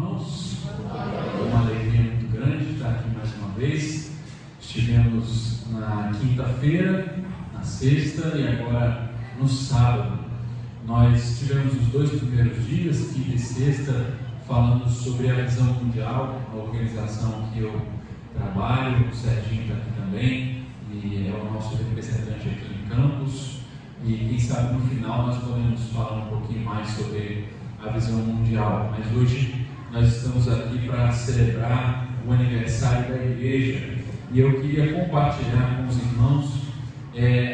irmãos, é uma alegria muito grande estar aqui mais uma vez. Estivemos na quinta-feira, na sexta e agora no sábado. Nós tivemos os 2 primeiros dias, quinta e sexta, falando sobre a Visão Mundial, a organização que eu trabalho. O Serginho está aqui também e é o nosso representante aqui em Campos. E quem sabe no final nós podemos falar um pouquinho mais sobre a Visão Mundial. Mas hoje nós estamos aqui para celebrar o aniversário da igreja e eu queria compartilhar com os irmãos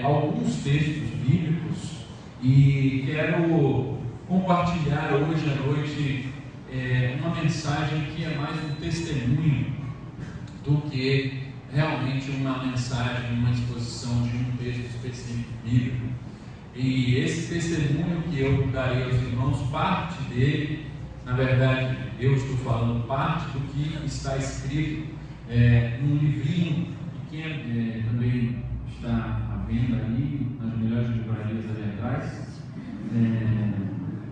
alguns textos bíblicos e quero compartilhar hoje à noite uma mensagem que é mais um testemunho do que realmente uma mensagem, uma exposição de um texto específico bíblico. E esse testemunho que eu darei aos irmãos, parte dele, na verdade, eu estou falando parte do que está escrito num livrinho pequeno, também está à venda ali, nas melhores livrarias ali atrás.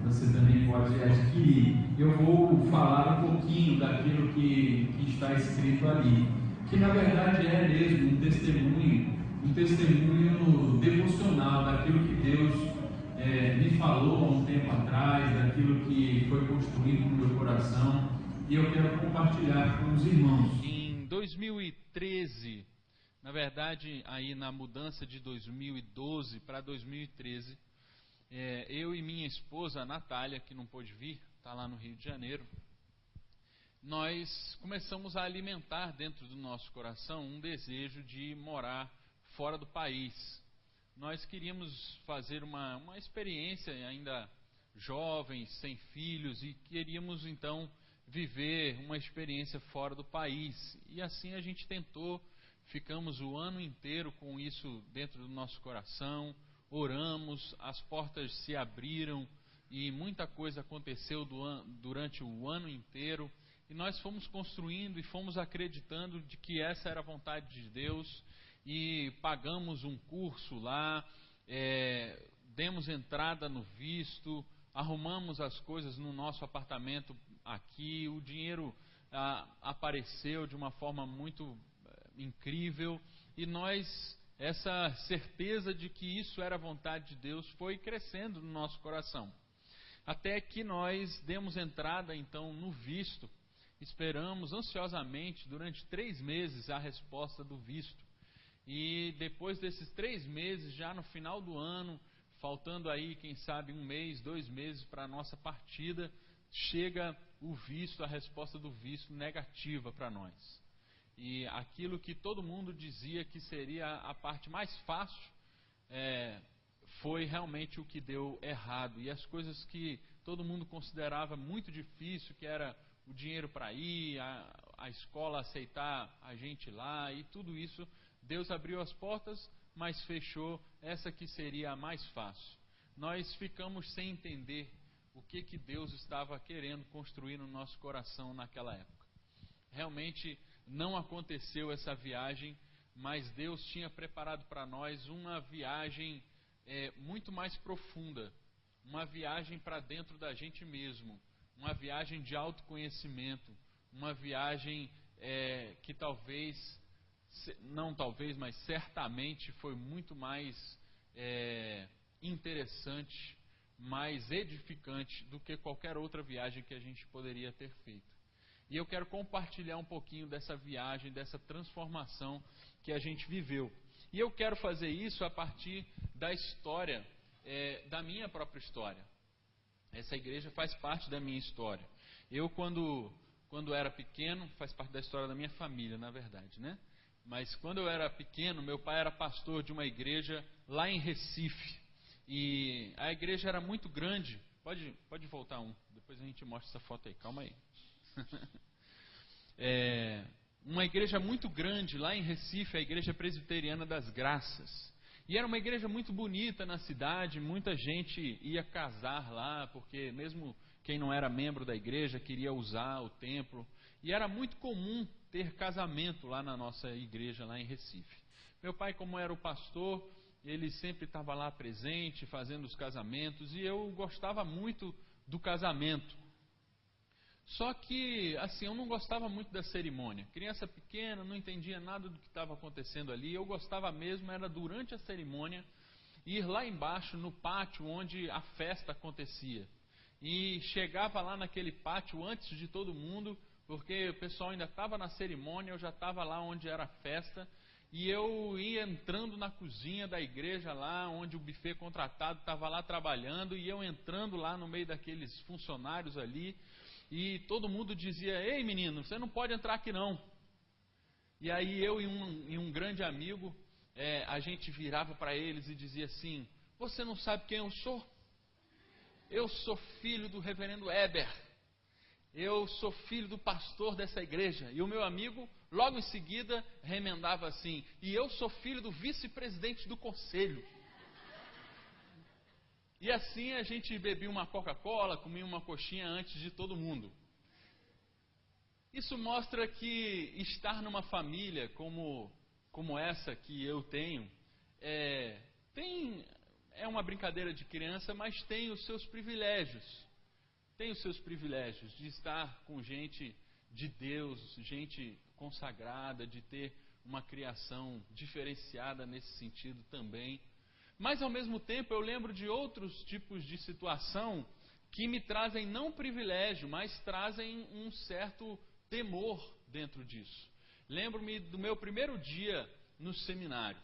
Você também pode adquirir. Eu vou falar um pouquinho daquilo que está escrito ali, que na verdade é mesmo um testemunho devocional daquilo que Deus me falou há um tempo atrás, daquilo que foi construído no meu coração, e eu quero compartilhar com os irmãos. Em 2013, na verdade, aí na mudança de 2012 para 2013, eu e minha esposa, a Natália, que não pôde vir, está lá no Rio de Janeiro, nós começamos a alimentar dentro do nosso coração um desejo de morar fora do país. Nós queríamos fazer uma experiência ainda jovens, sem filhos, e queríamos então viver uma experiência fora do país. E assim a gente tentou, ficamos o ano inteiro com isso dentro do nosso coração, oramos, as portas se abriram e muita coisa aconteceu durante o ano inteiro. E nós fomos construindo e fomos acreditando de que essa era a vontade de Deus. E pagamos um curso lá, demos entrada no visto, arrumamos as coisas no nosso apartamento aqui, o dinheiro apareceu de uma forma muito incrível, e essa certeza de que isso era a vontade de Deus foi crescendo no nosso coração, até que nós demos entrada então no visto, esperamos ansiosamente durante 3 meses a resposta do visto. E depois desses 3 meses, já no final do ano, faltando aí, quem sabe, 1 mês, 2 meses para a nossa partida, chega o visto, a resposta do visto negativa para nós. E aquilo que todo mundo dizia que seria a parte mais fácil, foi realmente o que deu errado. E as coisas que todo mundo considerava muito difícil, que era o dinheiro para ir, a escola aceitar a gente lá, e tudo isso, Deus abriu as portas, mas fechou essa que seria a mais fácil. Nós ficamos sem entender o que Deus estava querendo construir no nosso coração naquela época. Realmente não aconteceu essa viagem, mas Deus tinha preparado para nós uma viagem muito mais profunda, uma viagem para dentro da gente mesmo, uma viagem de autoconhecimento, uma viagem que mas certamente foi muito mais interessante, mais edificante do que qualquer outra viagem que a gente poderia ter feito. E eu quero compartilhar um pouquinho dessa viagem, dessa transformação que a gente viveu. E eu quero fazer isso a partir da história, da minha própria história. Essa igreja faz parte da minha história. Eu, quando era pequeno, faz parte da história da minha família, na verdade, né? Mas quando eu era pequeno, meu pai era pastor de uma igreja lá em Recife. E a igreja era muito grande. Pode voltar depois a gente mostra essa foto aí, calma aí. Uma igreja muito grande lá em Recife, a Igreja Presbiteriana das Graças. E era uma igreja muito bonita na cidade, muita gente ia casar lá, porque mesmo quem não era membro da igreja queria usar o templo. E era muito comum ter casamento lá na nossa igreja, lá em Recife. Meu pai, como era o pastor, ele sempre estava lá presente, fazendo os casamentos, e eu gostava muito do casamento. Só que, assim, eu não gostava muito da cerimônia. Criança pequena, não entendia nada do que estava acontecendo ali. Eu gostava mesmo, era durante a cerimônia, ir lá embaixo no pátio onde a festa acontecia. E chegava lá naquele pátio antes de todo mundo, porque o pessoal ainda estava na cerimônia, eu já estava lá onde era a festa. E eu ia entrando na cozinha da igreja lá, onde o buffet contratado estava lá trabalhando, e eu entrando lá no meio daqueles funcionários ali, e todo mundo dizia: ei menino, você não pode entrar aqui não. E aí eu e um grande amigo, a gente virava para eles e dizia assim: você não sabe quem eu sou? Eu sou filho do reverendo Eber. Eu sou filho do pastor dessa igreja. E o meu amigo, logo em seguida, remendava assim: e eu sou filho do vice-presidente do conselho. E assim a gente bebia uma Coca-Cola, comia uma coxinha antes de todo mundo. Isso mostra que estar numa família como essa que eu tenho, é uma brincadeira de criança, mas tem os seus privilégios. Tem os seus privilégios de estar com gente de Deus, gente consagrada, de ter uma criação diferenciada nesse sentido também. Mas ao mesmo tempo eu lembro de outros tipos de situação que me trazem não privilégio, mas trazem um certo temor dentro disso. Lembro-me do meu primeiro dia no seminário.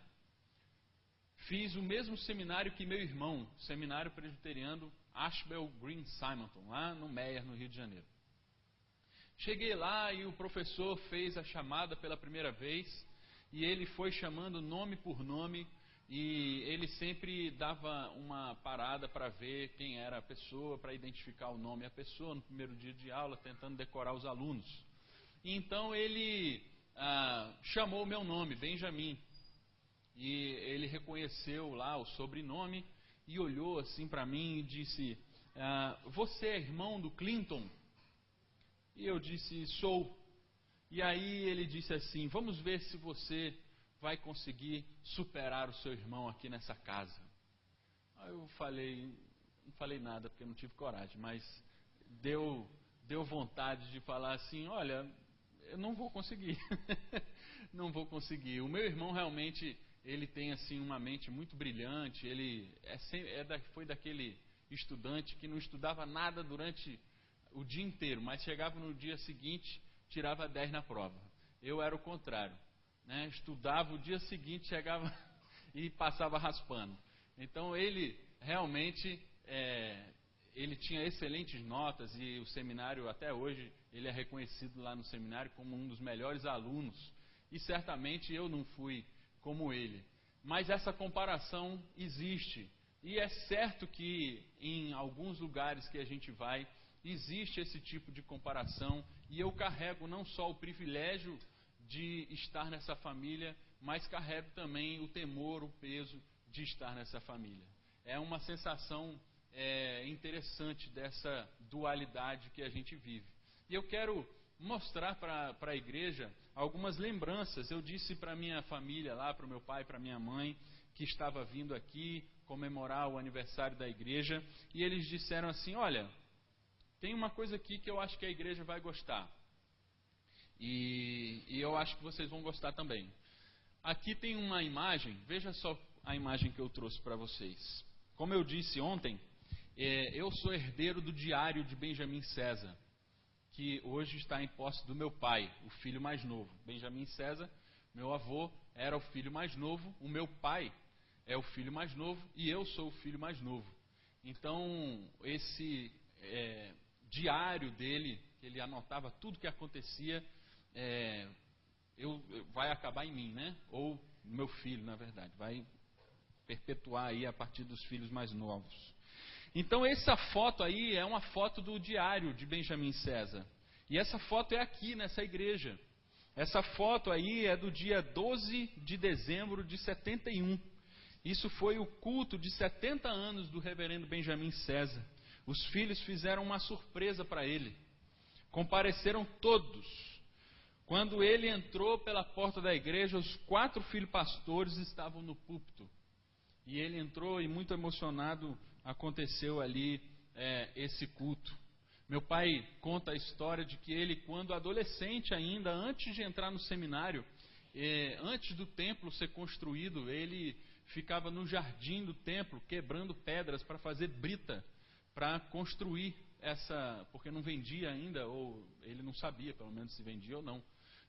Fiz o mesmo seminário que meu irmão, seminário presbiteriano Ashbel Green Simonton, lá no Meier, no Rio de Janeiro. Cheguei lá e o professor fez a chamada pela primeira vez, e ele foi chamando nome por nome, e ele sempre dava uma parada para ver quem era a pessoa, para identificar o nome da pessoa no primeiro dia de aula, tentando decorar os alunos. E então ele chamou o meu nome, Benjamin, e ele reconheceu lá o sobrenome e olhou assim para mim e disse: você é irmão do Clinton? E eu disse: sou. E aí ele disse assim: vamos ver se você vai conseguir superar o seu irmão aqui nessa casa. Aí eu não falei nada porque não tive coragem, mas deu vontade de falar assim: olha, eu não vou conseguir. Não vou conseguir. O meu irmão realmente, ele tem assim uma mente muito brilhante. Ele foi daquele estudante que não estudava nada durante o dia inteiro, mas chegava no dia seguinte, tirava 10 na prova. Eu era o contrário, né? Estudava o dia seguinte, chegava e passava raspando. Então ele realmente ele tinha excelentes notas, e o seminário até hoje ele é reconhecido lá no seminário como um dos melhores alunos, e certamente eu não fui como ele. Mas essa comparação existe, e é certo que em alguns lugares que a gente vai, existe esse tipo de comparação, e eu carrego não só o privilégio de estar nessa família, mas carrego também o temor, o peso de estar nessa família. É uma sensação interessante dessa dualidade que a gente vive. E eu quero mostrar para a igreja algumas lembranças. Eu disse para minha família lá, para o meu pai, para minha mãe, que estava vindo aqui comemorar o aniversário da igreja, e eles disseram assim: olha, tem uma coisa aqui que eu acho que a igreja vai gostar, e eu acho que vocês vão gostar também. Aqui tem uma imagem, veja só a imagem que eu trouxe para vocês. Como eu disse ontem, eu sou herdeiro do diário de Benjamin César, que hoje está em posse do meu pai, o filho mais novo. Benjamin César, meu avô, era o filho mais novo, o meu pai é o filho mais novo e eu sou o filho mais novo. Então, esse diário dele, ele anotava tudo que acontecia, vai acabar em mim, né? Ou no meu filho, na verdade, vai perpetuar aí a partir dos filhos mais novos. Então essa foto aí é uma foto do diário de Benjamin César. E essa foto é aqui nessa igreja. Essa foto aí é do dia 12 de dezembro de 71. Isso foi o culto de 70 anos do reverendo Benjamin César. Os filhos fizeram uma surpresa para ele. Compareceram todos. Quando ele entrou pela porta da igreja, os 4 filhos pastores estavam no púlpito. E ele entrou e muito emocionado aconteceu ali esse culto. Meu pai conta a história de que ele, quando adolescente ainda, antes de entrar no seminário, antes do templo ser construído, ele ficava no jardim do templo, quebrando pedras para fazer brita, para construir porque não vendia ainda, ou ele não sabia pelo menos se vendia ou não,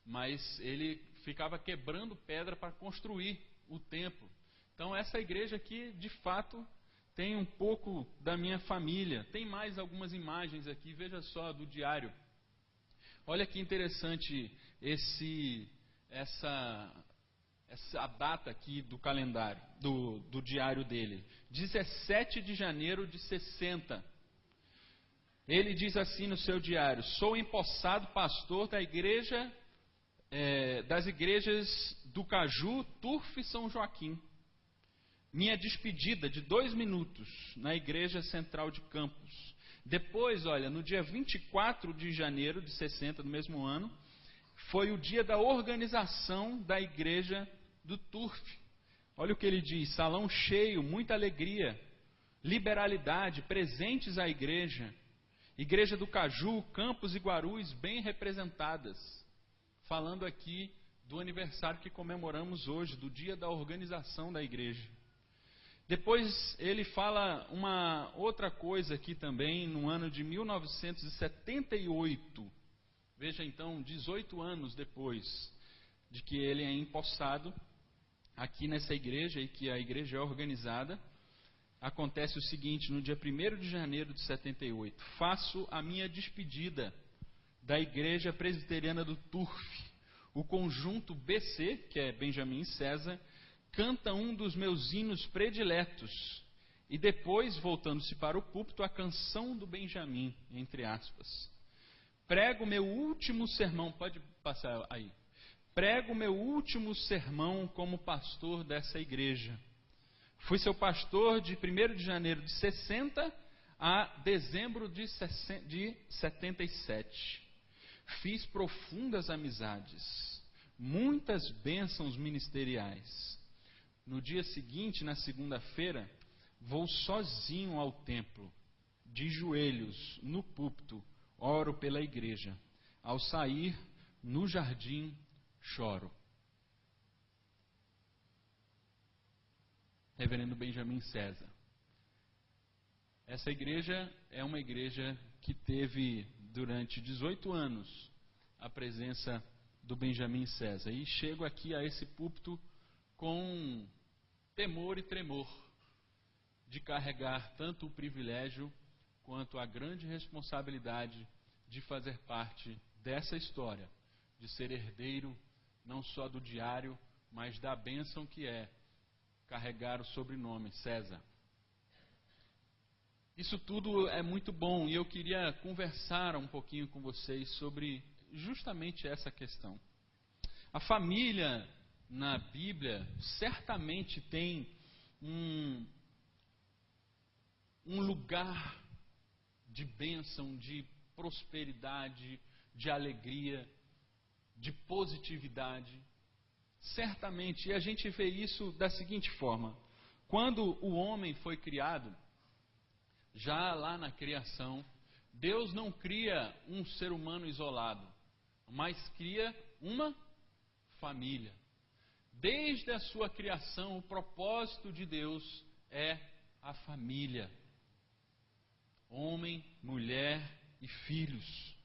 mas ele ficava quebrando pedra para construir o templo. Então essa igreja aqui, de fato, tem um pouco da minha família. Tem mais algumas imagens aqui, veja só, do diário. Olha que interessante a data aqui do calendário, do diário dele. 17 de janeiro de 60. Ele diz assim no seu diário: sou empossado pastor das igrejas do Caju, Turf e São Joaquim. Minha despedida de 2 minutos na igreja central de Campos. Depois, olha, no dia 24 de janeiro de 60, do mesmo ano, foi o dia da organização da igreja do Turf. Olha o que ele diz: salão cheio, muita alegria, liberalidade, presentes à igreja. Igreja do Caju, Campos e Guarulhos bem representadas. Falando aqui do aniversário que comemoramos hoje, do dia da organização da igreja. Depois ele fala uma outra coisa aqui também, no ano de 1978. Veja então, 18 anos depois de que ele é empossado aqui nessa igreja, e que a igreja é organizada, acontece o seguinte: no dia 1º de janeiro de 78, faço a minha despedida da igreja presbiteriana do Turf. O conjunto BC, que é Benjamin César, canta um dos meus hinos prediletos, e depois, voltando-se para o púlpito, a canção do Benjamin, entre aspas. Prego meu último sermão, pode passar aí. Prego meu último sermão como pastor dessa igreja. Fui seu pastor de 1º de janeiro de 60 a dezembro de 77. Fiz profundas amizades, muitas bênçãos ministeriais. No dia seguinte, na segunda-feira, vou sozinho ao templo, de joelhos, no púlpito, oro pela igreja. Ao sair, no jardim, choro. Reverendo Benjamin César. Essa igreja é uma igreja que teve, durante 18 anos, a presença do Benjamin César. E chego aqui a esse púlpito com temor e tremor de carregar tanto o privilégio quanto a grande responsabilidade de fazer parte dessa história, de ser herdeiro não só do diário, mas da bênção que é carregar o sobrenome César. Isso tudo é muito bom, e eu queria conversar um pouquinho com vocês sobre justamente essa questão. A família na Bíblia certamente tem um lugar de bênção, de prosperidade, de alegria, de positividade. Certamente, e a gente vê isso da seguinte forma: quando o homem foi criado, já lá na criação, Deus não cria um ser humano isolado, mas cria uma família. Desde a sua criação, o propósito de Deus é a família. Homem, mulher e filhos.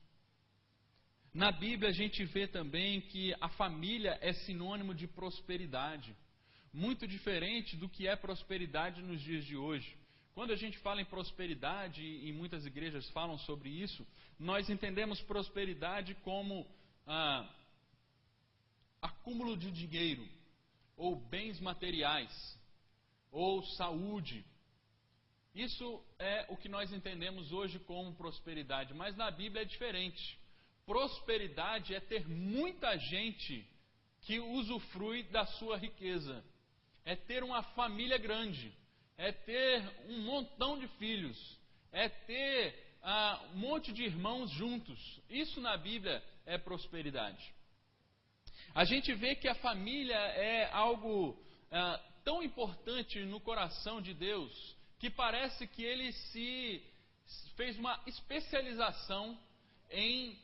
Na Bíblia a gente vê também que a família é sinônimo de prosperidade, muito diferente do que é prosperidade nos dias de hoje. Quando a gente fala em prosperidade, e muitas igrejas falam sobre isso, nós entendemos prosperidade como acúmulo de dinheiro, ou bens materiais, ou saúde. Isso é o que nós entendemos hoje como prosperidade, mas na Bíblia é diferente. Prosperidade é ter muita gente que usufrui da sua riqueza. É ter uma família grande. É ter um montão de filhos. É ter um monte de irmãos juntos. Isso na Bíblia é prosperidade. A gente vê que a família é algo tão importante no coração de Deus, que parece que ele se fez uma especialização em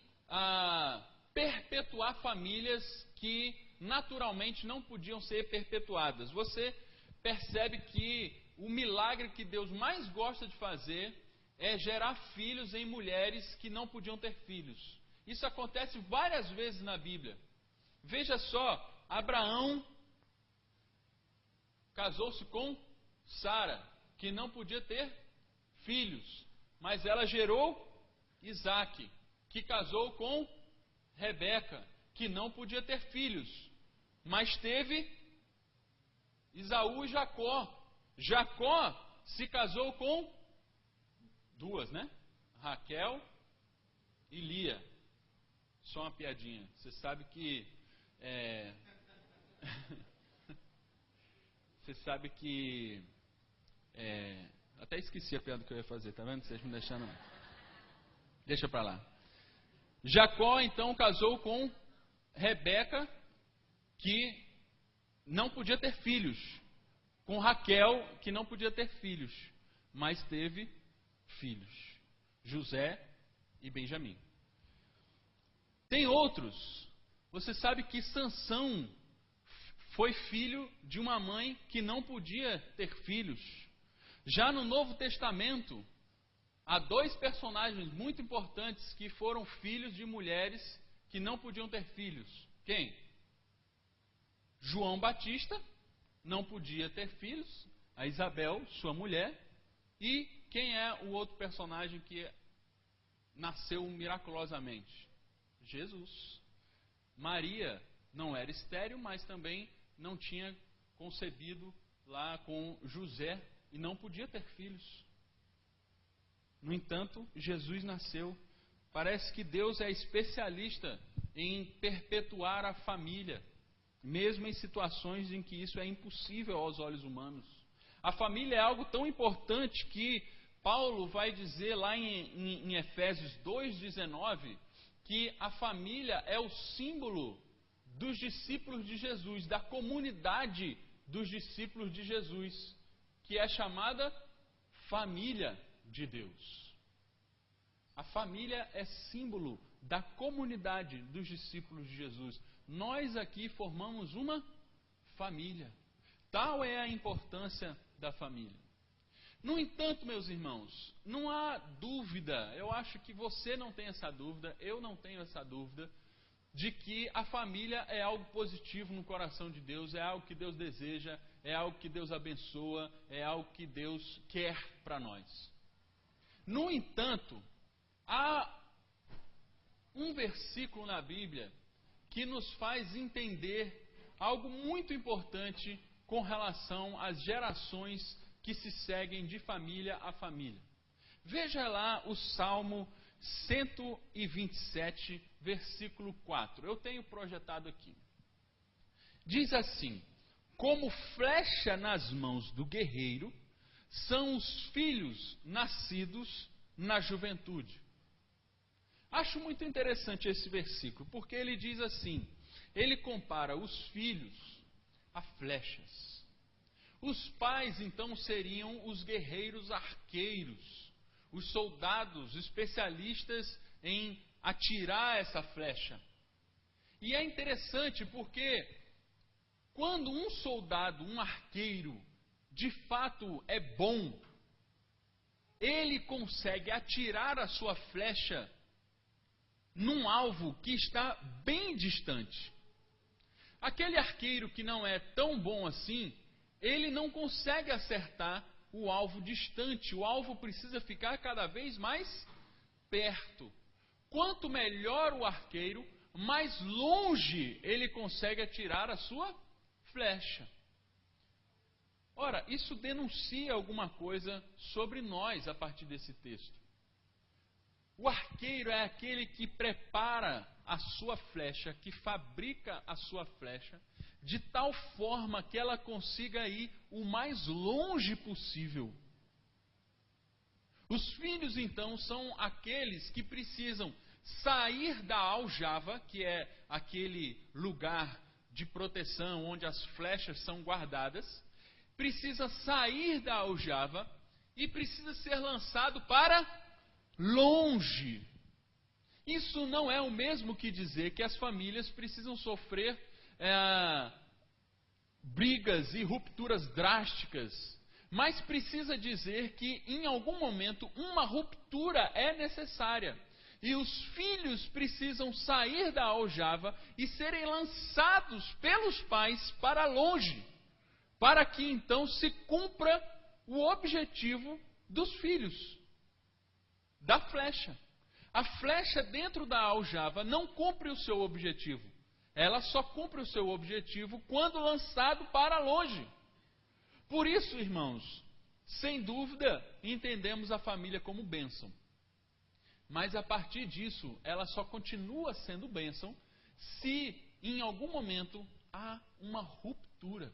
perpetuar famílias que naturalmente não podiam ser perpetuadas. Você percebe que o milagre que Deus mais gosta de fazer é gerar filhos em mulheres que não podiam ter filhos. Isso acontece várias vezes na Bíblia. Veja só, Abraão casou-se com Sara, que não podia ter filhos, mas ela gerou Isaque, que casou com Rebeca, que não podia ter filhos, mas teve Esaú e Jacó. Jacó se casou com duas, né? Raquel e Lia. Só uma piadinha. Você sabe que você sabe que até esqueci a piada que eu ia fazer, tá vendo? Vocês me deixando. Deixa pra lá. Jacó então casou com Rebeca, que não podia ter filhos, com Raquel, que não podia ter filhos, mas teve filhos, José e Benjamim. Tem outros. Você sabe que Sansão foi filho de uma mãe que não podia ter filhos. Já no Novo Testamento, há dois personagens muito importantes que foram filhos de mulheres que não podiam ter filhos. Quem? João Batista não podia ter filhos, a Isabel, sua mulher, e quem é o outro personagem que nasceu miraculosamente? Jesus. Maria não era estéril, mas também não tinha concebido lá com José e não podia ter filhos. No entanto, Jesus nasceu. Parece que Deus é especialista em perpetuar a família, mesmo em situações em que isso é impossível aos olhos humanos. A família é algo tão importante que Paulo vai dizer lá em Efésios 2,19, que a família é o símbolo dos discípulos de Jesus, da comunidade dos discípulos de Jesus, que é chamada família de Deus. A família é símbolo da comunidade dos discípulos de Jesus. Nós aqui formamos uma família. Tal é a importância da família. No entanto, meus irmãos, não há dúvida, eu acho que você não tem essa dúvida, eu não tenho essa dúvida, de que a família é algo positivo no coração de Deus, é algo que Deus deseja, é algo que Deus abençoa, é algo que Deus quer para nós. No entanto, há um versículo na Bíblia que nos faz entender algo muito importante com relação às gerações que se seguem de família a família. Veja lá o Salmo 127, versículo 4. Eu tenho projetado aqui. Diz assim: como flecha nas mãos do guerreiro são os filhos nascidos na juventude. Acho muito interessante esse versículo, porque ele diz assim, ele compara os filhos a flechas. Os pais, então, seriam os guerreiros arqueiros, os soldados especialistas em atirar essa flecha. E é interessante porque quando um soldado, um arqueiro, de fato é bom, ele consegue atirar a sua flecha num alvo que está bem distante. Aquele arqueiro que não é tão bom assim, ele não consegue acertar o alvo distante. O alvo precisa ficar cada vez mais perto. Quanto melhor o arqueiro, mais longe ele consegue atirar a sua flecha. Ora, isso denuncia alguma coisa sobre nós a partir desse texto. O arqueiro é aquele que prepara a sua flecha, que fabrica a sua flecha, de tal forma que ela consiga ir o mais longe possível. Os filhos, então, são aqueles que precisam sair da aljava, que é aquele lugar de proteção onde as flechas são guardadas, precisa sair da aljava e precisa ser lançado para longe. Isso não é o mesmo que dizer que as famílias precisam sofrer brigas e rupturas drásticas, mas precisa dizer que em algum momento uma ruptura é necessária. E os filhos precisam sair da aljava e serem lançados pelos pais para longe, para que então se cumpra o objetivo dos filhos, da flecha. A flecha dentro da aljava não cumpre o seu objetivo. Ela só cumpre o seu objetivo quando lançado para longe. Por isso, irmãos, sem dúvida, entendemos a família como bênção. Mas a partir disso, ela só continua sendo bênção se em algum momento há uma ruptura.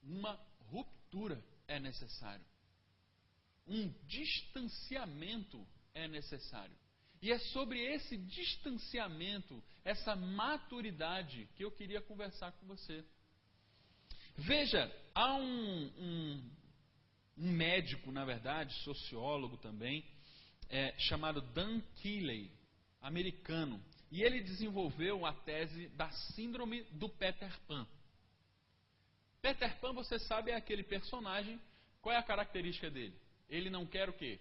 Uma ruptura é necessário. Um distanciamento é necessário. E é sobre esse distanciamento, essa maturidade, que eu queria conversar com você. Veja, há um médico, na verdade, sociólogo também, chamado Dan Keeley, americano, e ele desenvolveu a tese da síndrome do Peter Pan. Peter Pan, você sabe, é aquele personagem. Qual é a característica dele? Ele não quer o quê?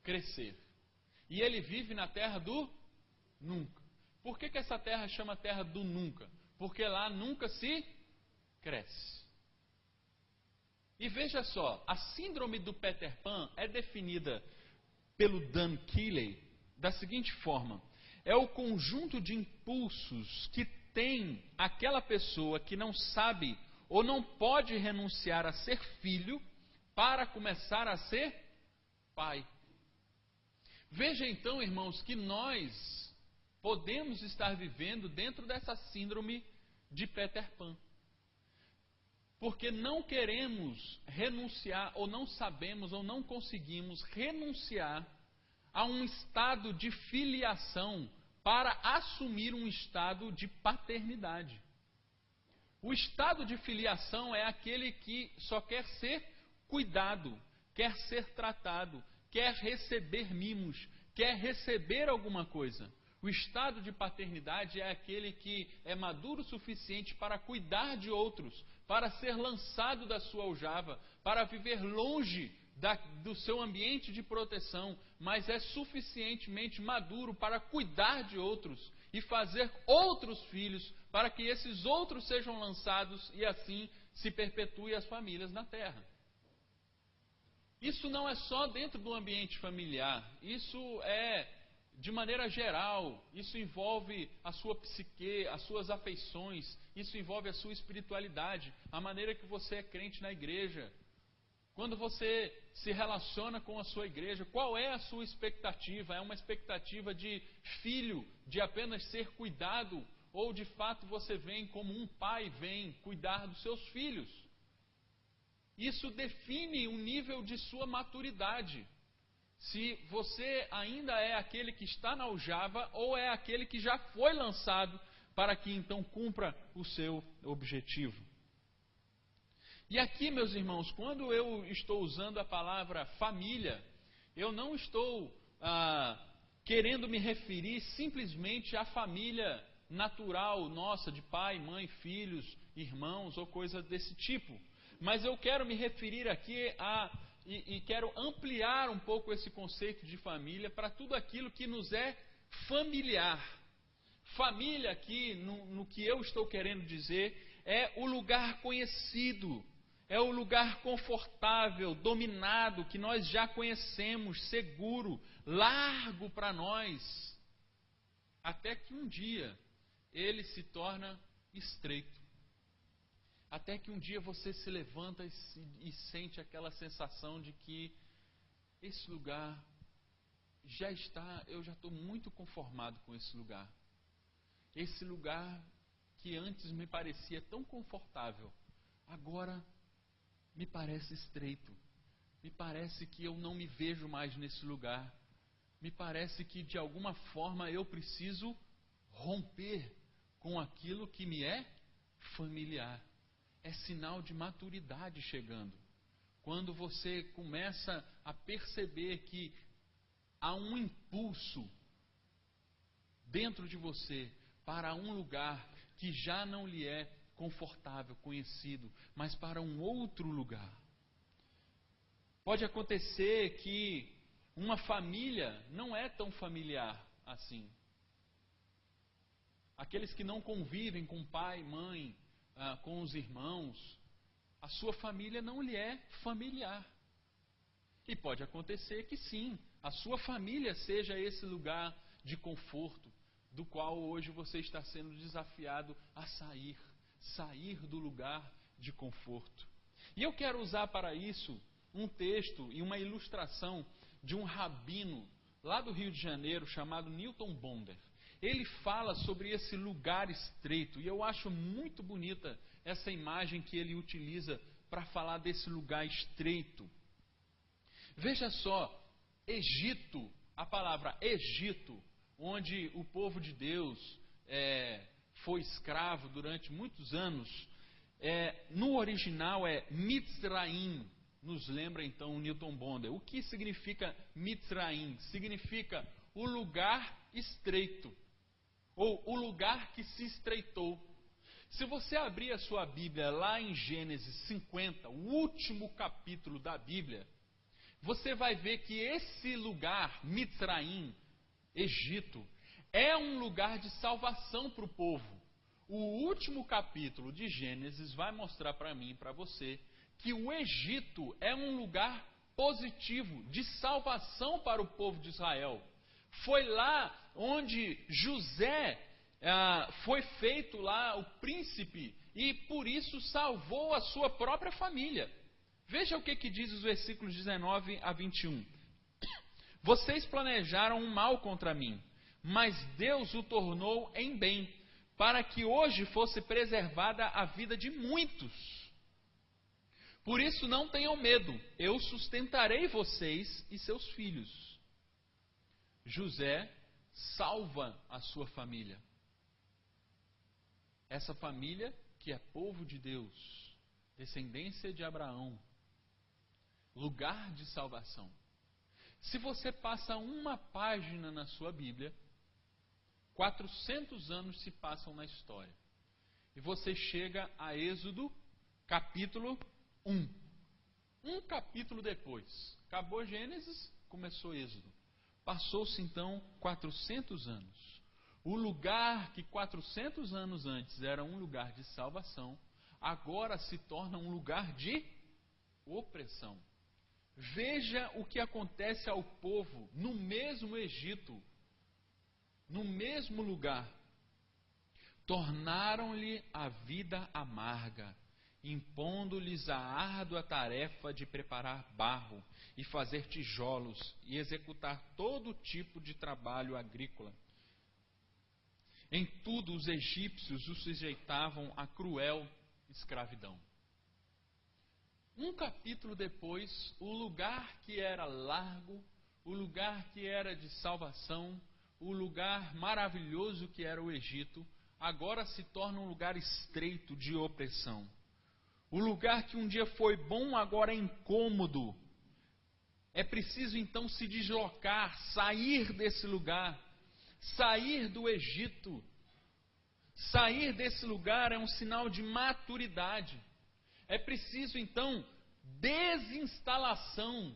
Crescer. E ele vive na terra do nunca. Por que essa terra chama terra do nunca? Porque lá nunca se cresce. E veja só, a síndrome do Peter Pan é definida pelo Dan Keeley da seguinte forma: é o conjunto de impulsos que tem aquela pessoa que não sabe ou não pode renunciar a ser filho para começar a ser pai. Veja então, irmãos, que nós podemos estar vivendo dentro dessa síndrome de Peter Pan. Porque não queremos renunciar, ou não sabemos, ou não conseguimos renunciar a um estado de filiação para assumir um estado de paternidade. O estado de filiação é aquele que só quer ser cuidado, quer ser tratado, quer receber mimos, quer receber alguma coisa. O estado de paternidade é aquele que é maduro o suficiente para cuidar de outros, para ser lançado da sua aljava, para viver longe do seu ambiente de proteção, mas é suficientemente maduro para cuidar de outros e fazer outros filhos, para que esses outros sejam lançados e assim se perpetuem as famílias na terra. Isso não é só dentro do ambiente familiar, isso é de maneira geral, isso envolve a sua psique, as suas afeições, isso envolve a sua espiritualidade, a maneira que você é crente na igreja. Quando você se relaciona com a sua igreja, qual é a sua expectativa? É uma expectativa de filho, de apenas ser cuidado, ou de fato você vem como um pai vem cuidar dos seus filhos? Isso define o nível de sua maturidade. Se você ainda é aquele que está na aljava ou é aquele que já foi lançado para que então cumpra o seu objetivo. E aqui, meus irmãos, quando eu estou usando a palavra família, eu não estou querendo me referir simplesmente à família natural nossa, de pai, mãe, filhos, irmãos ou coisa desse tipo. Mas eu quero me referir aqui e quero ampliar um pouco esse conceito de família para tudo aquilo que nos é familiar. Família aqui, no que eu estou querendo dizer, é o lugar conhecido, é o lugar confortável, dominado, que nós já conhecemos, seguro, largo para nós, até que um dia ele se torna estreito. Até que um dia você se levanta e sente aquela sensação de que esse lugar eu já estou muito conformado com esse lugar. Esse lugar que antes me parecia tão confortável, agora me parece estreito. Me parece que eu não me vejo mais nesse lugar. Me parece que de alguma forma eu preciso romper com aquilo que me é familiar. É sinal de maturidade chegando. Quando você começa a perceber que há um impulso dentro de você para um lugar que já não lhe é confortável, conhecido, mas para um outro lugar. Pode acontecer que uma família não é tão familiar assim. Aqueles que não convivem com pai, mãe, com os irmãos, a sua família não lhe é familiar. E pode acontecer que sim, a sua família seja esse lugar de conforto, do qual hoje você está sendo desafiado a sair do lugar de conforto. E eu quero usar para isso um texto e uma ilustração de um rabino lá do Rio de Janeiro chamado Newton Bonder. Ele fala sobre esse lugar estreito, e eu acho muito bonita essa imagem que ele utiliza para falar desse lugar estreito. Veja só, Egito, a palavra Egito, onde o povo de Deus foi escravo durante muitos anos, no original é Mitzraim. Nos lembra então o Newton Bonder. O que significa Mitzraim? Significa o lugar estreito, ou o lugar que se estreitou. Se você abrir a sua Bíblia lá em Gênesis 50, o último capítulo da Bíblia, você vai ver que esse lugar, Mitzraim, Egito, é um lugar de salvação para o povo. O último capítulo de Gênesis vai mostrar para mim e para você que o Egito é um lugar positivo, de salvação para o povo de Israel. Foi lá onde José foi feito lá o príncipe e por isso salvou a sua própria família. Veja o que diz os versículos 19 a 21. Vocês planejaram um mal contra mim, mas Deus o tornou em bem, para que hoje fosse preservada a vida de muitos. Por isso não tenham medo, eu sustentarei vocês e seus filhos. José salva a sua família. Essa família que é povo de Deus, descendência de Abraão, lugar de salvação. Se você passa uma página na sua Bíblia, 400 anos se passam na história. E você chega a Êxodo, capítulo 1. Um capítulo depois. Acabou Gênesis, começou Êxodo. Passou-se então 400 anos. O lugar que 400 anos antes era um lugar de salvação, agora se torna um lugar de opressão. Veja o que acontece ao povo no mesmo Egito, no mesmo lugar. Tornaram-lhe a vida amarga, impondo-lhes a árdua tarefa de preparar barro e fazer tijolos e executar todo tipo de trabalho agrícola. Em tudo os egípcios os sujeitavam a cruel escravidão. Um capítulo depois, o lugar que era largo, o lugar que era de salvação, o lugar maravilhoso que era o Egito, agora se torna um lugar estreito de opressão. O lugar que um dia foi bom, agora é incômodo. É preciso então se deslocar, sair desse lugar, sair do Egito. Sair desse lugar é um sinal de maturidade. É preciso então desinstalação.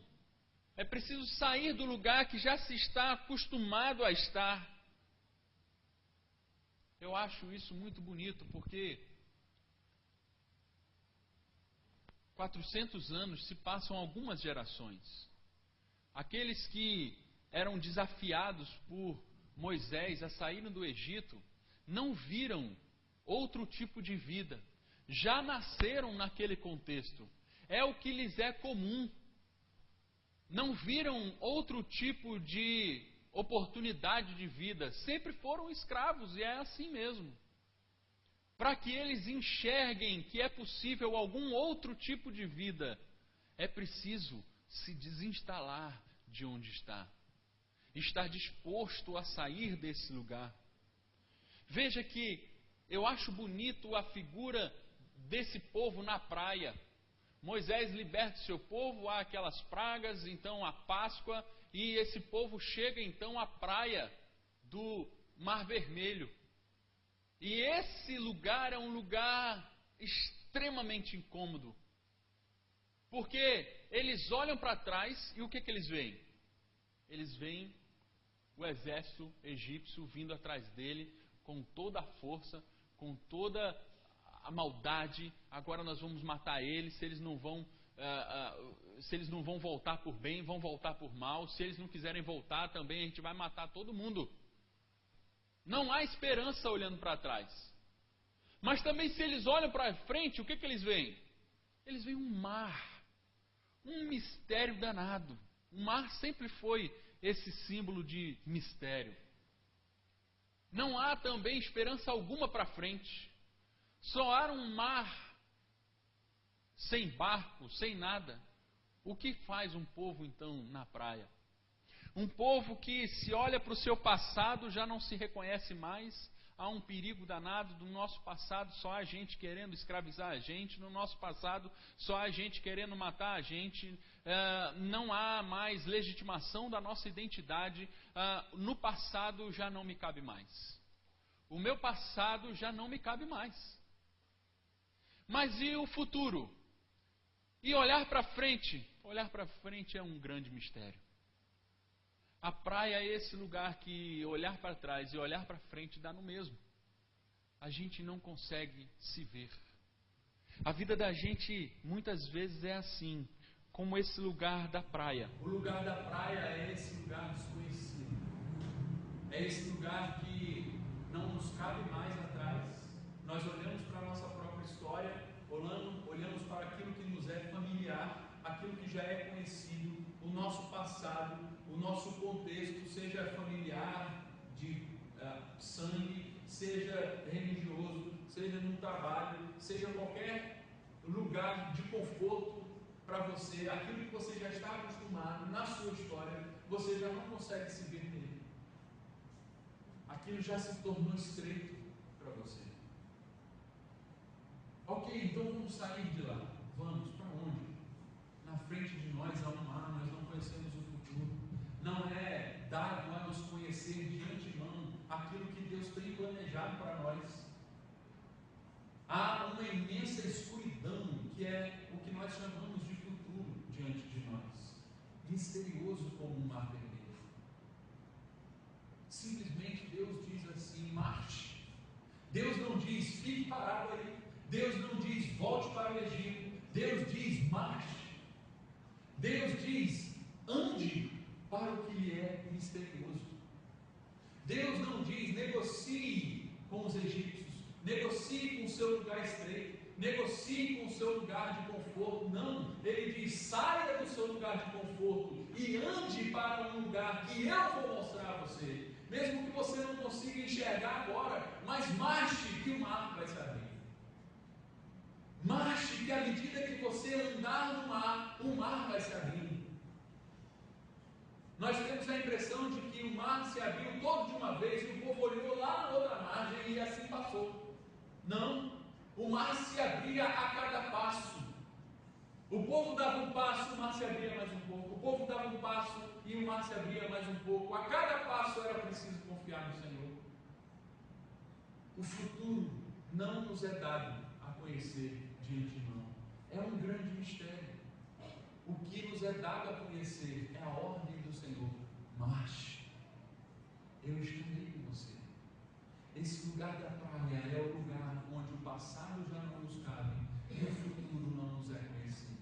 É preciso sair do lugar que já se está acostumado a estar. Eu acho isso muito bonito porque 400 anos se passam algumas gerações. Aqueles que eram desafiados por Moisés a saírem do Egito não viram outro tipo de vida. Já nasceram naquele contexto. É o que lhes é comum. Não viram outro tipo de oportunidade de vida. Sempre foram escravos e é assim mesmo. Para que eles enxerguem que é possível algum outro tipo de vida, é preciso se desinstalar de onde está. Estar disposto a sair desse lugar. Veja que eu acho bonito a figura desse povo na praia. Moisés liberta o seu povo, há aquelas pragas, então a Páscoa, e esse povo chega então à praia do Mar Vermelho. E esse lugar é um lugar extremamente incômodo. Porque eles olham para trás e o que eles veem? Eles veem o exército egípcio vindo atrás dele com toda a força, com toda a maldade. Agora nós vamos matar eles. Se eles não vão voltar por bem, vão voltar por mal. Se eles não quiserem voltar também, a gente vai matar todo mundo. Não há esperança olhando para trás. Mas também se eles olham para frente, o que eles veem? Eles veem um mar. Um mistério danado. O mar sempre foi esse símbolo de mistério. Não há também esperança alguma para frente. Só há um mar sem barco, sem nada. O que faz um povo então na praia? Um povo que se olha para o seu passado já não se reconhece mais. Há um perigo danado. Do nosso passado só há gente querendo escravizar a gente. No nosso passado só há gente querendo matar a gente. Não há mais legitimação da nossa identidade. No passado já não me cabe mais. O meu passado já não me cabe mais. Mas e o futuro? E olhar para frente? Olhar para frente é um grande mistério. A praia é esse lugar que olhar para trás e olhar para frente dá no mesmo. A gente não consegue se ver. A vida da gente muitas vezes é assim, como esse lugar da praia. O lugar da praia é esse lugar desconhecido. É esse lugar que não nos cabe mais atrás. Nós olhamos para a nossa própria história, olhamos para aquilo que nos é familiar, aquilo que já é conhecido, o nosso passado, o nosso contexto, seja familiar, de sangue, seja religioso, seja no trabalho, seja qualquer lugar de conforto para você, aquilo que você já está acostumado na sua história, você já não consegue se ver nele. Aquilo já se tornou estreito para você. Ok, então vamos sair de lá. Vamos para onde? Na frente de nós há um mar, nós não conhecemos o futuro. Não é dado a nos conhecer de antemão aquilo que Deus tem planejado para nós. Há uma imensa escuridão, que é o que nós chamamos de futuro diante de nós. Misterioso como um mar vermelho. Simplesmente Deus diz assim: marche. Deus não diz fique parado aí. Deus não diz volte para o Egito. Deus diz marche. Deus diz ande para o que lhe é misterioso. Deus não diz negocie com os egípcios, negocie com o seu lugar estreito, negocie com o seu lugar de conforto. Não, ele diz saia do seu lugar de conforto e ande para um lugar que eu vou mostrar a você. Mesmo que você não consiga enxergar agora, mas marche que o mar vai se abrir. Marche que à medida que você andar no mar, o mar vai se abrindo. Nós temos a impressão de que o mar se abriu todo de uma vez, e o povo olhou lá na outra margem e assim passou. Não, o mar se abria a cada passo. O povo dava um passo, o mar se abria mais um pouco. O povo dava um passo e o mar se abria mais um pouco. A cada passo era preciso confiar no Senhor. O futuro não nos é dado a conhecer de antemão. É um grande mistério. O que nos é dado a conhecer é a ordem do Senhor. Marche, eu estarei com você. Esse lugar da praia é o lugar onde o passado já não nos cabe e o futuro não nos é conhecido.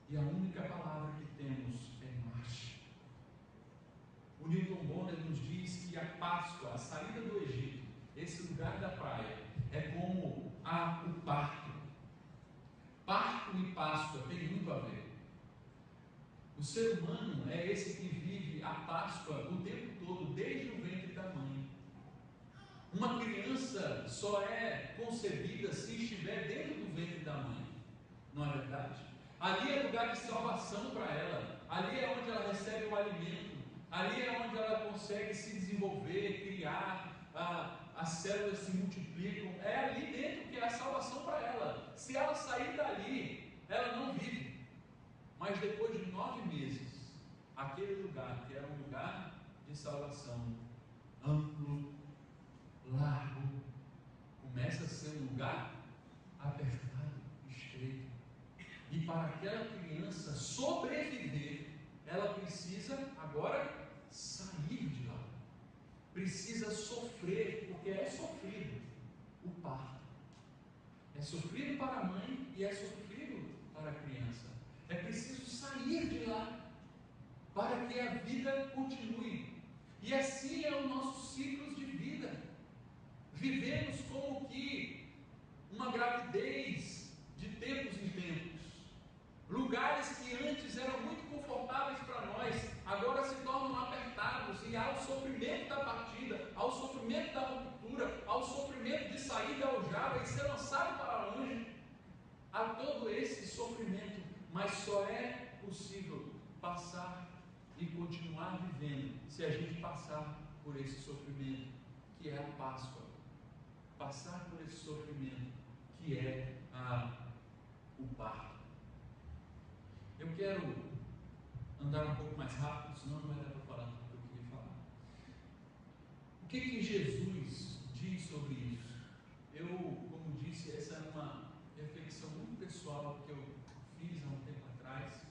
E a única palavra que temos é marche. O Newton Bonner nos diz que a Páscoa, a saída do Egito, esse lugar da praia, é como o parto. Parto e Páscoa tem muito a ver. O ser humano é esse que vive a Páscoa o tempo todo, desde o ventre da mãe. Uma criança só é concebida se estiver dentro do ventre da mãe. Não é verdade? Ali é lugar de salvação para ela. Ali é onde ela recebe o alimento. Ali é onde ela consegue se desenvolver, criar. As células se multiplicam. É ali dentro que é a salvação para ela. Se ela sair dali, ela não vive. Mas depois de 9 meses, aquele lugar que era um lugar de salvação, amplo, largo, começa a ser um lugar apertado, estreito. E para aquela criança sobreviver, ela precisa agora sair de lá. Precisa sofrer, porque é sofrido o parto. É sofrido para a mãe e é sofrido para a criança. É preciso sair de lá para que a vida continue. E assim é o nosso ciclo de vida. Vivemos como que uma gravidez de tempos em tempos. Lugares que antes eram muito confortáveis para nós, agora se tornam apertados, e há o sofrimento da partida, há o sofrimento da ruptura, há o sofrimento de sair da aljava e ser lançado para longe. Há todo esse sofrimento, mas só é possível passar e continuar vivendo se a gente passar por esse sofrimento, que é a Páscoa. Passar por esse sofrimento, que é o parto. Eu quero andar um pouco mais rápido, senão não vai dar para falar tudo que eu queria falar. O que Jesus diz sobre isso? Eu, como disse, essa é uma reflexão muito pessoal que eu fiz há um tempo atrás,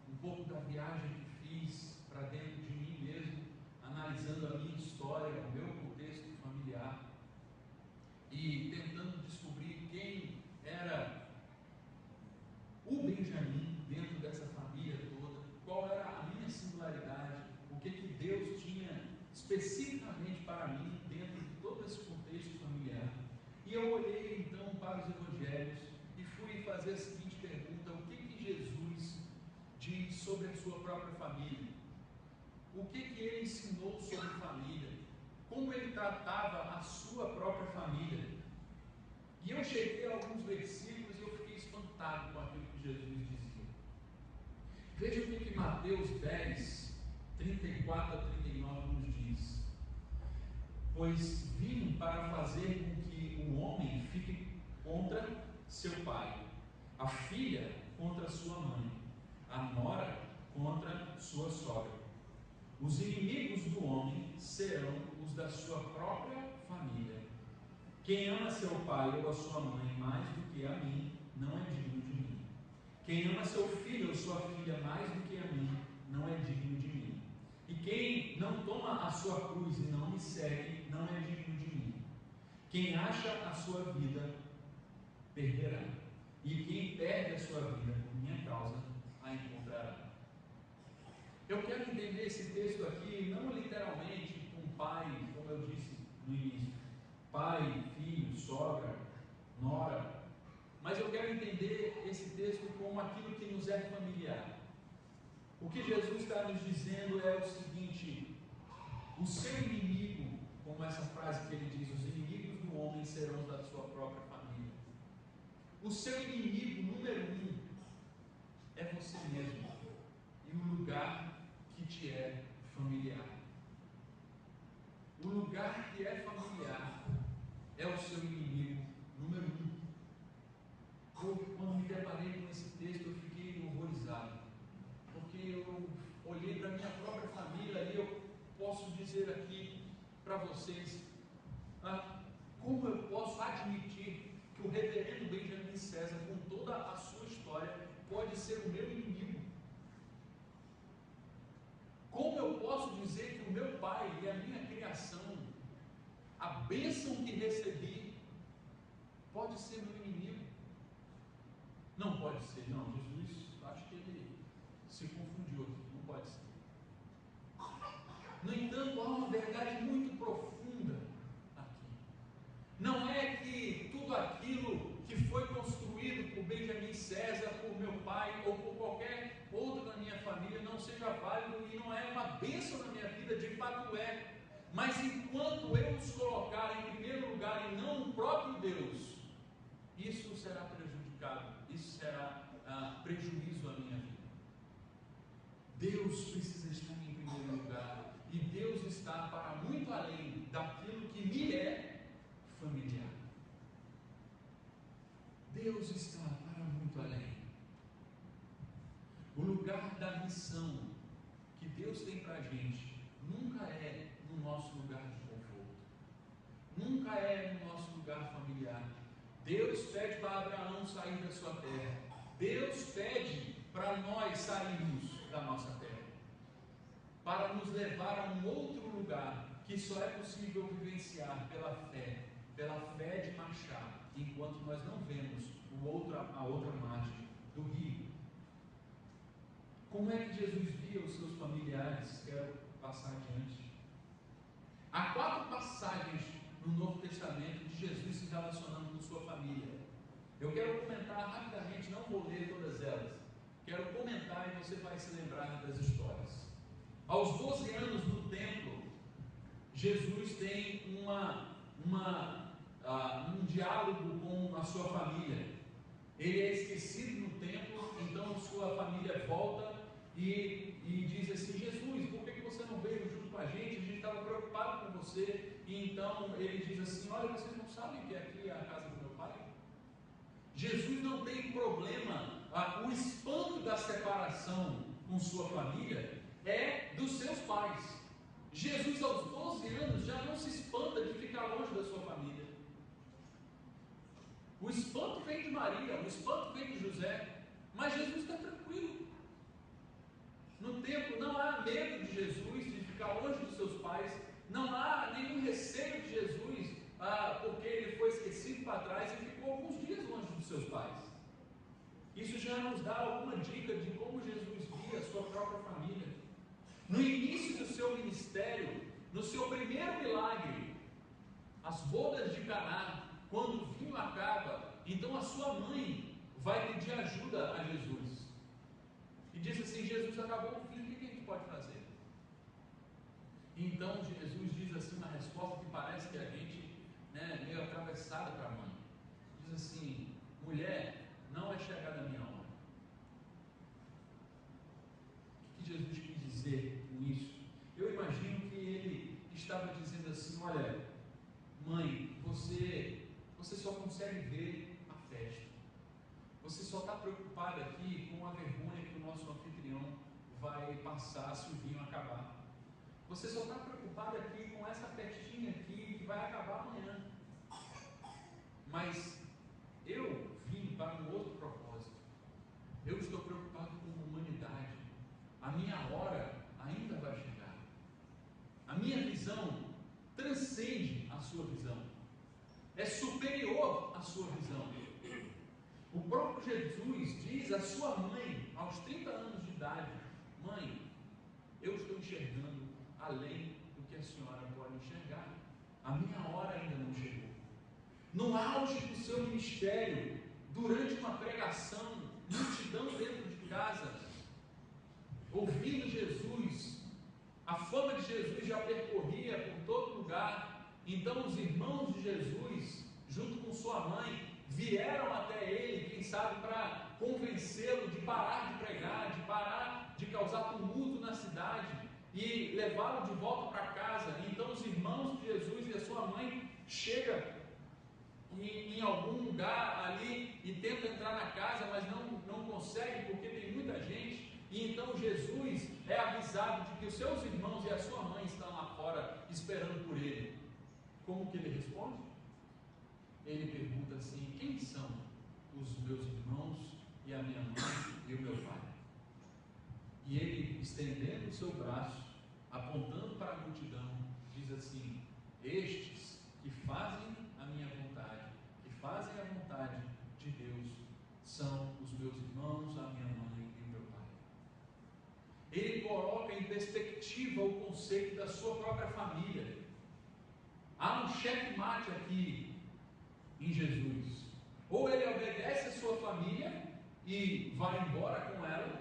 um pouco da viagem que fiz para dentro de mim mesmo, analisando a minha história, o meu contexto familiar e tentando descobrir quem era o Benjamim dentro dessa família toda, qual era a minha singularidade, o que Deus tinha especificamente para mim dentro de todo esse contexto familiar. E eu olhei então para os evangelhos e fui fazer a seguinte pergunta: o que Jesus diz sobre a sua própria família? O que ele ensinou sobre família? Como ele tratava a sua própria família? E eu cheguei a alguns versículos e eu fiquei espantado com aquilo que Jesus dizia. Veja o que Mateus 10, 34 a 39 nos diz: pois vim para fazer com que o homem fique contra seu pai, a filha contra sua mãe, a nora contra sua sogra. Os inimigos do homem serão os da sua própria família. Quem ama seu pai ou a sua mãe mais do que a mim, não é digno de mim. Quem ama seu filho ou sua filha mais do que a mim, não é digno de mim. E quem não toma a sua cruz e não me segue, não é digno de mim. Quem acha a sua vida, perderá. E quem perde a sua vida por minha causa, a encontrará. Eu quero entender esse texto aqui, não literalmente com pai, como eu disse no início, pai, filho, sogra, nora, mas eu quero entender esse texto como aquilo que nos é familiar. O que Jesus está nos dizendo é o seguinte: o seu inimigo, como essa frase que ele diz, os inimigos do homem serão da sua própria família. O seu inimigo número 1 é você mesmo e o lugar que te é familiar. O lugar que é familiar é o seu inimigo número 1. Quando me deparei com esse texto, eu fiquei horrorizado, porque eu olhei para a minha própria família e eu posso dizer aqui para vocês, como eu posso admitir que o reverendo Benjamin César, com toda a sua história, pode ser o meu inimigo? Como eu posso dizer que o meu pai e a minha criação, a bênção que recebi, pode ser meu inimigo? Não pode ser, não. Jesus, acho que ele se confundiu aqui, não pode ser. No entanto, há uma verdade muito profunda aqui. Não é que tudo aquilo que foi construído por Benjamin César, por meu pai ou por qualquer outro da minha família não seja válido e não é uma bênção na minha vida, de fato é. Mas enquanto eu os colocar em primeiro lugar e não o próprio Deus, isso será prejudicado, isso será prejuízo à minha vida. Deus precisa estar em primeiro lugar, e Deus está para muito além daquilo que me é familiar. Deus está para muito além. O lugar da missão que Deus tem para a gente nunca é no nosso lugar de conforto, nunca é no nosso lugar familiar. Deus pede para Abraão sair da sua terra, Deus pede para nós sairmos da nossa terra, para nos levar a um outro lugar que só é possível vivenciar pela fé de marchar, enquanto nós não vemos a outra margem do rio. Como é que Jesus via os seus familiares? Quero passar adiante. Há 4 passagens no Novo Testamento de Jesus se relacionando com sua família. Eu quero comentar rapidamente, não vou ler todas elas. Quero comentar e você vai se lembrar das histórias. Aos 12 anos no templo, Jesus tem um diálogo com a sua família. Ele é esquecido no templo, então sua família volta e diz assim: Jesus, por que você não veio junto com a gente estava preocupado com você. E então ele diz assim: olha, vocês não sabem que aqui é a casa do meu pai? Jesus não tem problema, o espanto da separação com sua família é dos seus pais. Jesus aos 12 anos já não se espanta de ficar longe da sua família. O espanto vem de Maria, o espanto vem de José, mas Jesus está tranquilo. No templo não há medo de Jesus de ficar longe dos seus pais, não há nenhum receio de Jesus, porque ele foi esquecido para trás e ficou alguns dias longe dos seus pais. Isso já nos dá alguma dica de como Jesus via a sua própria família. No início do seu ministério, no seu primeiro milagre, as bodas de Caná, quando o vinho acaba, então a sua mãe vai pedir ajuda a Jesus. E diz assim: Jesus, acabou o vinho, o que a gente pode fazer? Então Jesus diz assim, uma resposta que parece que a gente, meio atravessada para a mãe. Diz assim: mulher, não é chegada a minha hora. O que Jesus quis dizer com isso? Eu imagino que ele estava dizendo assim: olha, mãe, você só consegue ver a festa. Você só está preocupada aqui com a vergonha que o nosso anfitrião vai passar se o vinho acabar. Você só está preocupada aqui com essa festinha aqui que vai acabar amanhã. Mas eu vim para um outro propósito. Eu estou preocupado com a humanidade. A minha hora ainda vai chegar. A minha visão transcende a sua visão. É superior à sua visão. O próprio Jesus diz à sua mãe, aos 30 anos de idade: mãe, eu estou enxergando além do que a senhora pode enxergar. A minha hora ainda não chegou. No auge do seu ministério, durante uma pregação, multidão dentro de casa, ouvindo Jesus, a fama de Jesus já percorria por todo lugar. Então os irmãos de Jesus, junto com sua mãe, vieram até ele, quem sabe para convencê-lo de parar de pregar, de parar de causar tumulto na cidade e levá-lo de volta para casa. Então os irmãos de Jesus e a sua mãe chegam em algum lugar ali e tentam entrar na casa, mas não conseguem porque tem muita gente. E então Jesus é avisado de que os seus irmãos e a sua mãe estão lá fora esperando por ele. Como que ele responde? Ele pergunta assim: quem são os meus irmãos e a minha mãe e o meu pai? E ele, estendendo o seu braço, apontando para a multidão, diz assim: estes que fazem a minha vontade, que fazem a vontade de Deus, são os meus irmãos, a minha mãe e o meu pai. Ele coloca em perspectiva o conceito da sua própria família. Há um checkmate aqui em Jesus. Ou ele obedece a sua família e vai embora com ela,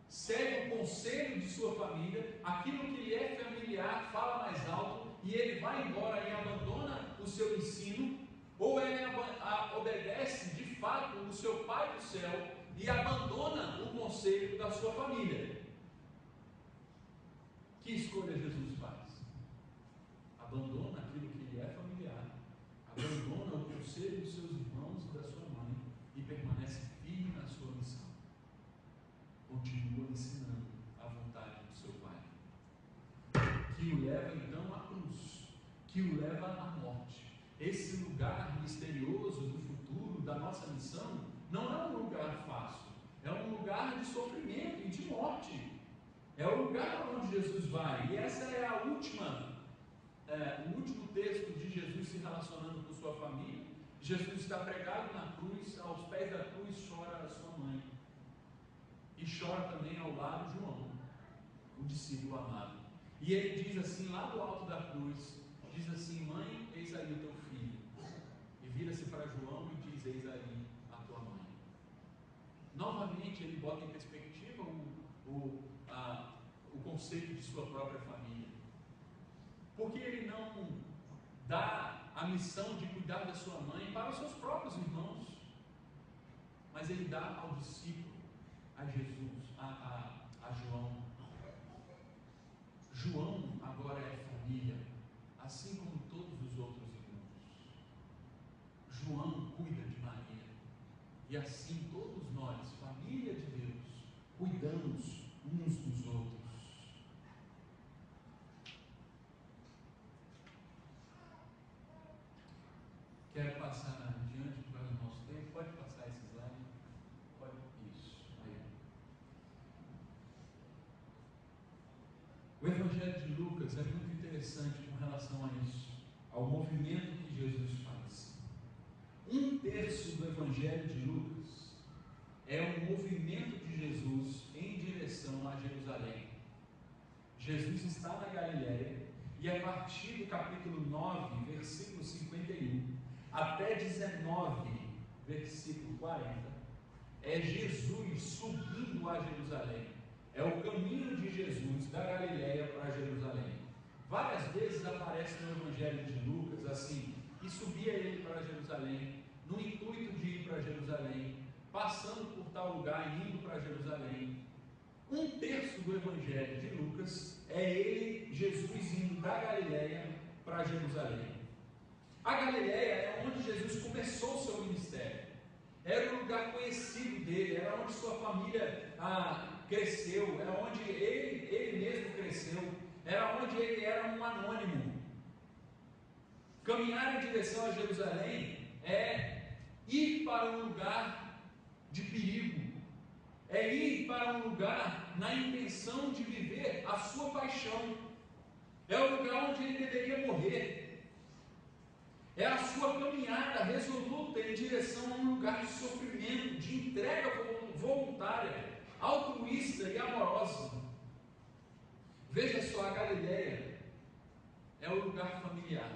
segue o conselho de sua família, aquilo que lhe é familiar, fala mais alto, e ele vai embora e abandona o seu ensino. Ou ele obedece de fato o seu Pai do céu e abandona o conselho da sua família. Que escolha Jesus faz? Abandona aquilo que lhe é familiar, abandona o conselho dos seus irmãos e da sua mãe e permanece firme na sua missão. Continua ensinando a vontade do seu Pai. o leva então à cruz, que o leva à morte. Esse lugar misterioso do futuro, da nossa missão, não é um lugar fácil, é um lugar de sofrimento e de morte. É o lugar onde Jesus vai, e essa é a o último texto de Jesus se relacionando com sua família. Jesus está pregado na cruz, aos pés da cruz chora a sua mãe, e chora também ao lado João, o discípulo amado. E ele diz assim, lá do alto da cruz, diz assim: mãe, eis aí o teu filho. E vira-se para João e diz: eis aí a tua mãe. Novamente ele bota em perspectiva o conceito de sua própria família. Porque ele não dá a missão de cuidar da sua mãe para os seus próprios irmãos, mas ele dá ao discípulo, a Jesus, a João. João agora é família, assim como todos os outros irmãos. João cuida de Maria, e assim todos nós, família de Deus, cuidamos uns dos outros. Quero passar adiante por causa do nosso tempo. Pode passar esse slide? Pode. Isso. Aí. O Evangelho de Lucas é muito interessante com relação a isso, ao movimento que Jesus faz. 1/3 do Evangelho de Lucas é um movimento de Jesus em direção a Jerusalém. Jesus está na Galileia, e a partir do capítulo 9, versículo 51, até 19, versículo 40, é Jesus subindo a Jerusalém. É o caminho de Jesus da Galileia para Jerusalém. Várias vezes aparece no Evangelho de Lucas assim: e subia ele para Jerusalém, no intuito de ir para Jerusalém, passando por tal lugar e indo para Jerusalém. 1/3 do Evangelho de Lucas é ele, Jesus, indo da Galileia para Jerusalém. A Galileia é onde Jesus começou o seu ministério. Era o lugar conhecido dele, era onde sua família cresceu, era onde ele mesmo cresceu, era onde ele era um anônimo. Caminhar em direção a Jerusalém é ir para um lugar de perigo, é ir para um lugar na intenção de viver a sua paixão, é o lugar onde ele deveria morrer, é a sua caminhada resoluta em direção a um lugar de sofrimento, de entrega voluntária, altruísta e amorosa. Veja só, a Galileia é o lugar familiar,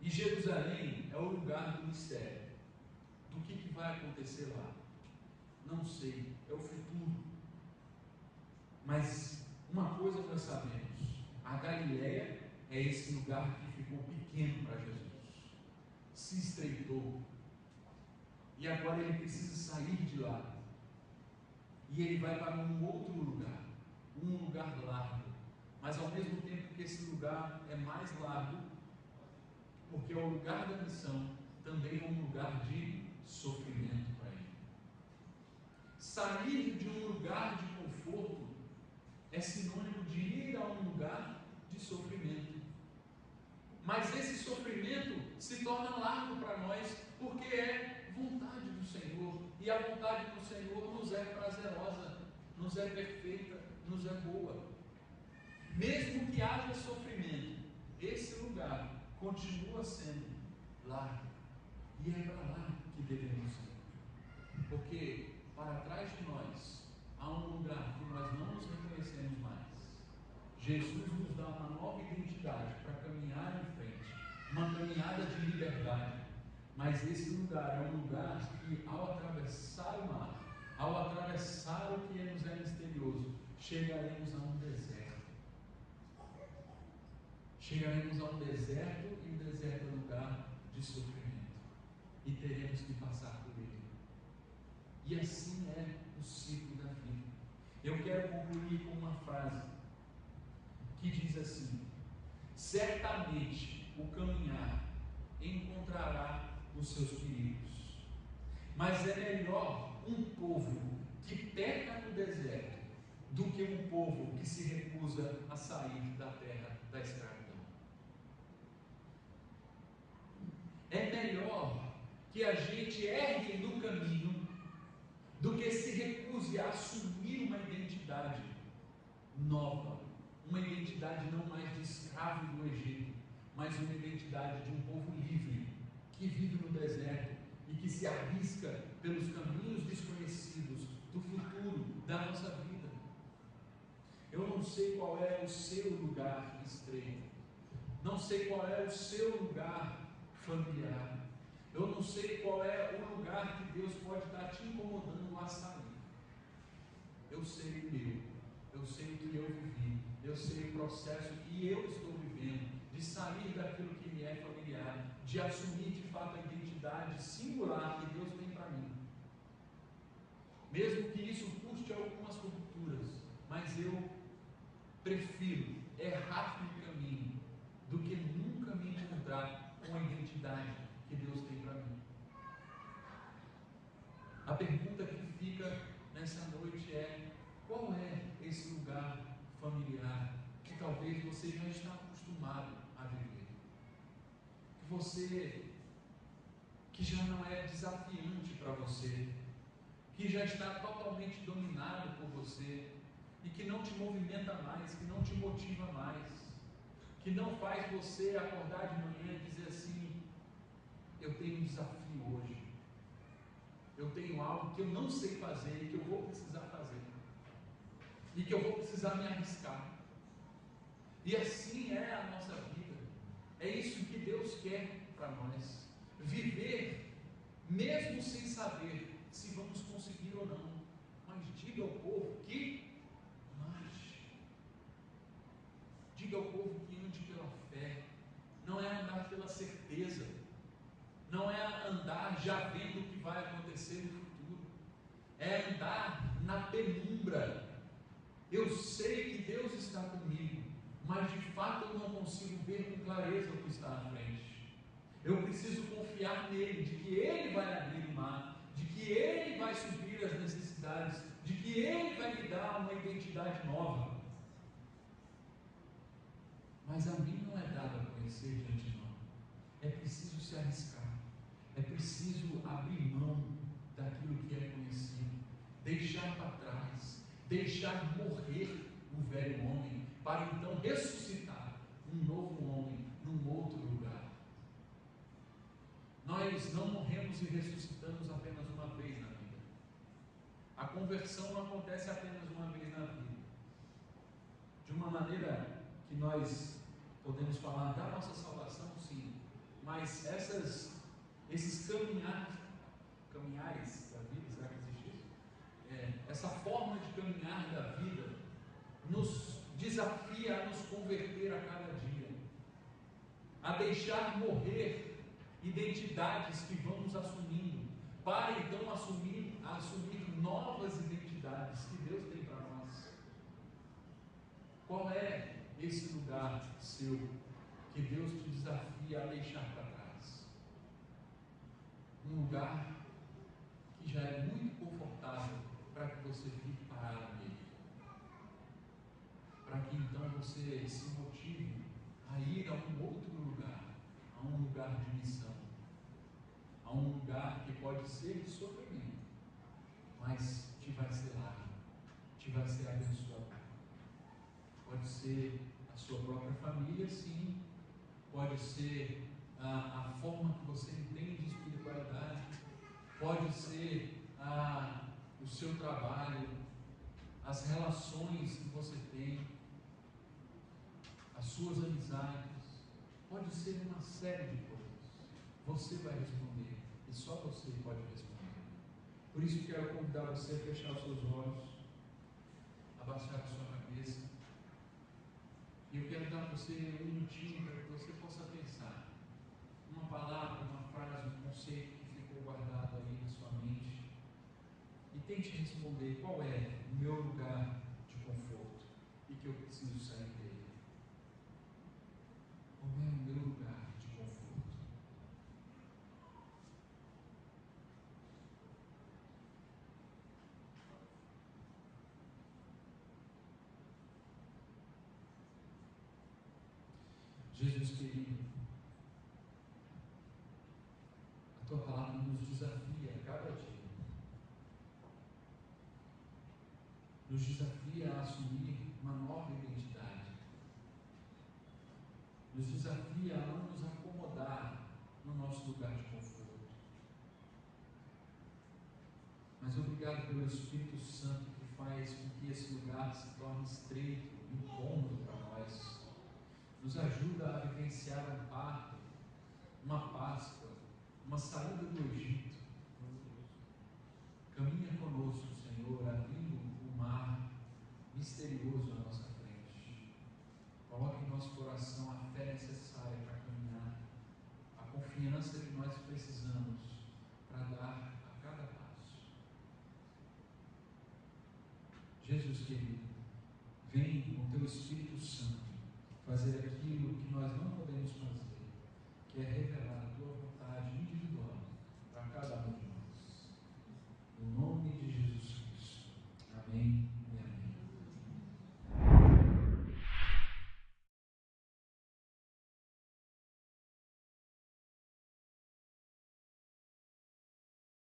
e Jerusalém é o lugar do mistério. Do que vai acontecer lá? Não sei, é o futuro. Mas uma coisa nós sabemos: a Galileia é esse lugar que ficou pequeno para Jesus, se estreitou, e agora ele precisa sair de lá, e ele vai para um outro lugar, um lugar largo, mas ao mesmo tempo que esse lugar é mais largo, porque é o lugar da missão, também é um lugar de sofrimento para ele. Sair de um lugar de conforto é sinônimo de ir a um lugar de sofrimento. Mas esse sofrimento se torna largo para nós, porque é vontade do Senhor, e a vontade do Senhor nos é prazerosa, nos é perfeita, nos é boa. Mesmo que haja sofrimento, esse lugar continua sendo largo, e é para lá que devemos ir, porque para trás de nós há um lugar que nós não nos reconhecemos mais. Jesus nos dá uma nova identidade para caminhar em frente, uma caminhada de liberdade. Mas esse lugar é um lugar que, ao atravessar o mar, ao atravessar o que nos é misterioso, chegaremos a um deserto. Chegaremos a um deserto, e o deserto é lugar de sofrimento, e teremos que passar por ele. E assim é o ciclo da vida. Eu quero concluir com uma frase que diz assim: certamente o caminhar encontrará os seus perigos, mas é melhor um povo que peca no deserto do que um povo que se recusa a sair da terra da escravidão. É melhor que a gente erre no caminho do que se recuse a assumir uma identidade nova, uma identidade não mais de escravo do Egito, mas uma identidade de um povo livre, que vive no deserto e que se arrisca pelos caminhos desconhecidos do futuro da nossa vida. Eu não sei qual é o seu lugar estreito, não sei qual é o seu lugar familiar, eu não sei qual é o lugar que Deus pode estar te incomodando a sair. Eu sei o meu, eu sei o que eu vivi, eu sei o processo que eu estou vivendo, de sair daquilo que me é familiar, de assumir de fato a identidade singular que Deus tem para mim. Mesmo que isso custe algumas rupturas, mas eu prefiro errar no caminho do que nunca me encontrar com a identidade que Deus tem para mim. A pergunta que fica nessa noite é: qual é esse lugar familiar que talvez você já está acostumado a viver? Que já não é desafiante para você, que já está totalmente dominado por você e que não te movimenta mais, que não te motiva mais, que não faz você acordar de manhã e dizer assim: eu tenho um desafio hoje, eu tenho algo que eu não sei fazer e que eu vou precisar fazer, e que eu vou precisar me arriscar. E assim é a nossa vida, é isso que Deus quer para nós, viver mesmo sem saber se vamos conseguir ou não, mas diga ao povo que marche, diga ao povo que ande pela fé, não é andar pela certeza, não é andar já vendo o que vai acontecer no futuro, é andar na penumbra. Eu sei que Deus está comigo, mas de fato eu não consigo ver com clareza o que está à frente. Eu preciso confiar nele, de que ele vai abrir o mar, de que ele vai suprir as necessidades, de que ele vai me dar uma identidade nova. Mas a mim não é dado a conhecer de antemão. É preciso se arriscar, é preciso abrir mão daquilo que é conhecido, deixar para trás, deixar morrer o velho homem, para então ressuscitar um novo homem num outro lugar. Nós não morremos e ressuscitamos apenas uma vez na vida. A conversão não acontece apenas uma vez na vida. De uma maneira que nós podemos falar da nossa salvação, sim, mas esses caminhares da vida, será que existe isso? Essa forma de caminhar da vida nos desafia a nos converter a cada dia, a deixar morrer identidades que vamos assumindo, para então assumir novas identidades que Deus tem para nós. Qual é esse lugar seu que Deus te desafia a deixar para trás? Um lugar que já é muito confortável para que você fique parado nele, para que então você se motive a ir a um outro lugar, a um lugar de missão, a um lugar que pode ser de sofrimento, mas te vai ser largo, te vai ser abençoador. Pode ser a sua própria família, sim, pode ser a forma que você entende de espiritualidade, pode ser o seu trabalho, as relações que você tem, as suas amizades, pode ser uma série de coisas. Você vai responder, e só você pode responder. Por isso quero convidar você a fechar os seus olhos, abaixar a sua cabeça, e eu quero dar a você um minutinho para que você possa pensar uma palavra, uma frase, um conceito que ficou guardado aí na sua mente, e tente responder qual é o meu lugar de conforto e que eu preciso sair dele. Qual é o meu lugar de conforto? Jesus querido, a Tua palavra nos desafia a cada dia. Nos desafia a assumir uma nova identidade. Nos desafia a não nos acomodar no nosso lugar de conforto. Mas obrigado pelo Espírito Santo que faz com que esse lugar se torne estreito, incômodo para nós. Nos ajuda a vivenciar um parto, uma Páscoa, uma saída do Egito. Caminha conosco, Senhor, abrindo o mar misterioso à nossa frente. Coloque em nosso coração a fé necessária para caminhar, a confiança que nós precisamos para dar a cada passo. Jesus querido, vem com Teu Espírito Santo fazer aquilo que nós não podemos fazer, que é